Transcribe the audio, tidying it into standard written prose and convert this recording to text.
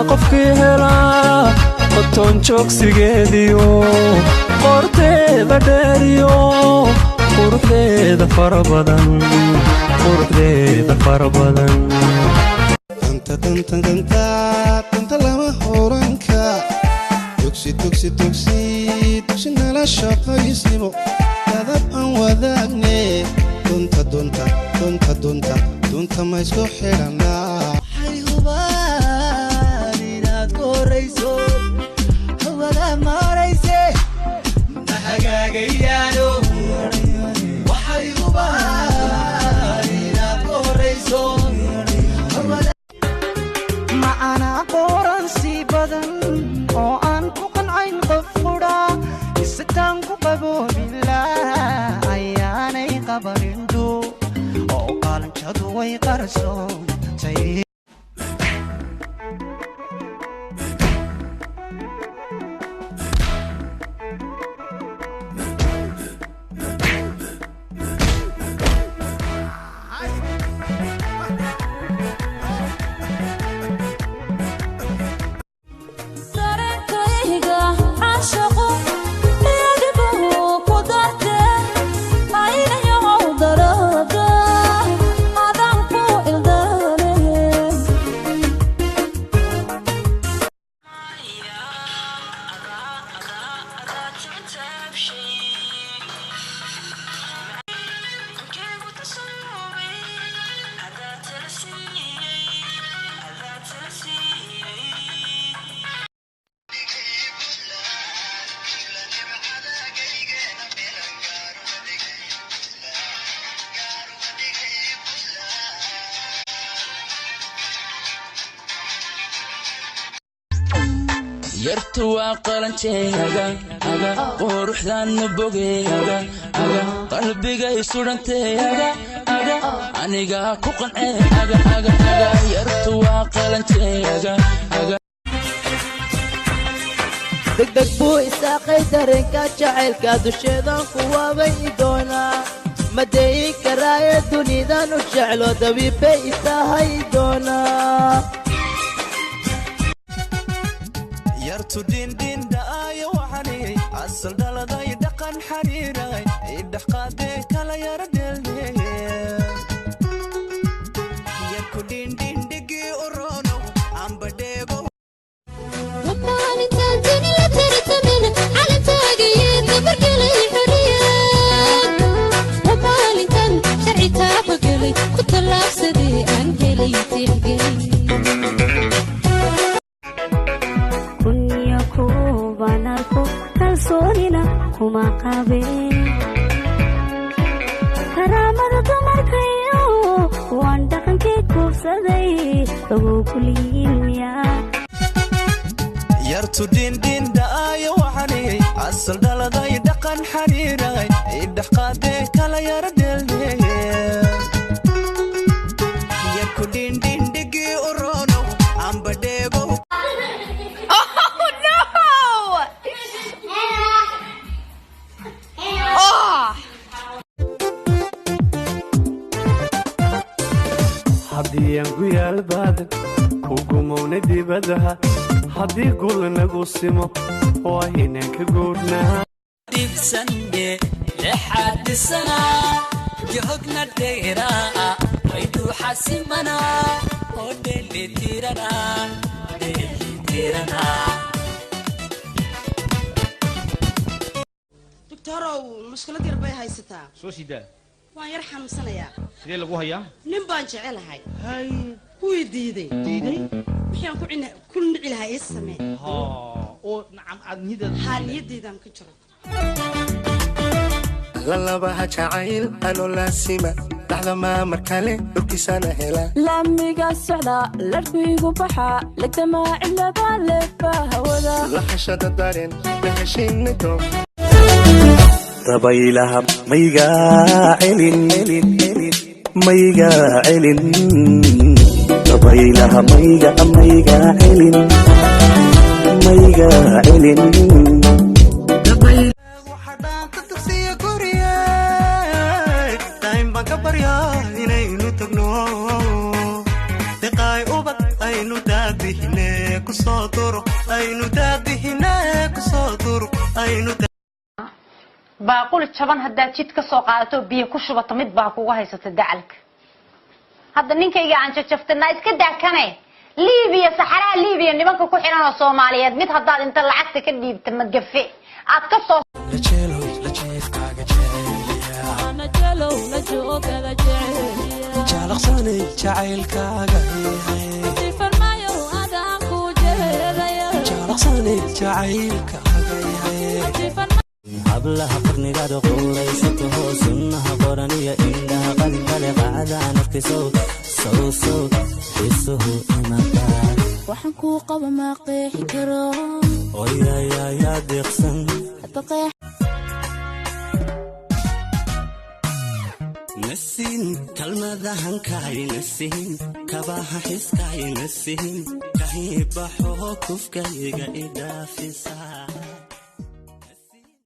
qofkii helaa qoton joogsigeediyo qorteeda dheeriyo quruxdeeda farabadan danta lama horanka tugsi nala shaqaysnimo dadab aan wadaagne dunta ma isku xidhanaa waxay hubaan inaad korayso hawada marayse ma hagaagayaano waxay hubaan inaad korayso ma ana qoran si badan oo aan ku qancayn qof qudha isitaan ku qaboobinlaa ayaanay qabanindhu oo qaalanjadu way qarsoontay yartu waa qalanjeeyaga quruxdan bogeeyaga qalbiga isudhanteeyaga aniga ku qanceeyaga yartu waa qalanjeeyaga degdeg buu isaaqay dareenka jacaylka dusheedan ku waabay doonaa madeeyi karaaye dunidan u jeclo dabiibbay isahay doonaa yartu dhindhindhaayo waxaniyey asal dhaladay dhaqan xariiray idhex qaadee kala yara dheelneeye yarku dhindhindhigii u roonow amba dheego kuma qabeen karaamada dumarkayo waan dhaqankii kuubsaday ogow kuliyiin miyaa yartu dhindhindhaayo waxaniyey asal dhaladay dhaqan xariiray idhex qaadee kala yara dheelneeye yarku dhindhindhigii u roonow amba dheego haddii aan ku yaal baadan ku gumowna dibadaha haddii gul nagu simo waa inaan ka guurnaa dhibsane lexaadisana jahogna dheeraa way dhuuxasimana oo dheelitirana doctorow mushkilad yar bay haysataa soo sidaa waan yar xanuunsanayaa sidee lagu hayaa nin baan jecelahay hay wuu diiday waxaan ku nici lahaa ii samee oo nacam aad niyaddeedaan ka jiro lalabaha jacayl anoo laasima dhaxda maamar kale dhulkiisana hela laamiga socda larkuygu baxa lagdamaa cilada leefa hawada lahashada dareen lahashinito dabaylaha mayga celin mayga celin dabaylaha mayga celin mayga celin waxadhaan ka tagsiya guriye daa'im baan ka baryaa inaynu tagno deqaay ubad aynu daadihine kusoo durug aynu daadihine kusoo durug aynu baaquli jaban haddaad jid ka soo qaadato biyo ku shubato mid baa kugu haysata dacalka hadda ninkayga aan jajaftanaa iska daakane liibiya saxaraha liibiya nimanka ku xiran oo Soomaaliyeed mid haddaad inta lacagta ka dhiibta magafe aad ka soo jaalaqsanay jacaylkaaga farmaayo adaan ku jeedaya jaalaqsanay jacaylkaaga hablaha qarnigaada qowlaysato sunnaha qoraniya indhaha qalbale qacdaa naftiso sawsow isuhu imaankaad waxaan kuu qaba ma qeexi karo oyayayaa deeqsan nasiin kalmadahan kacay nasiin kabaha xiskay nasiin kahiibaxoo kufkayga idhaafisaa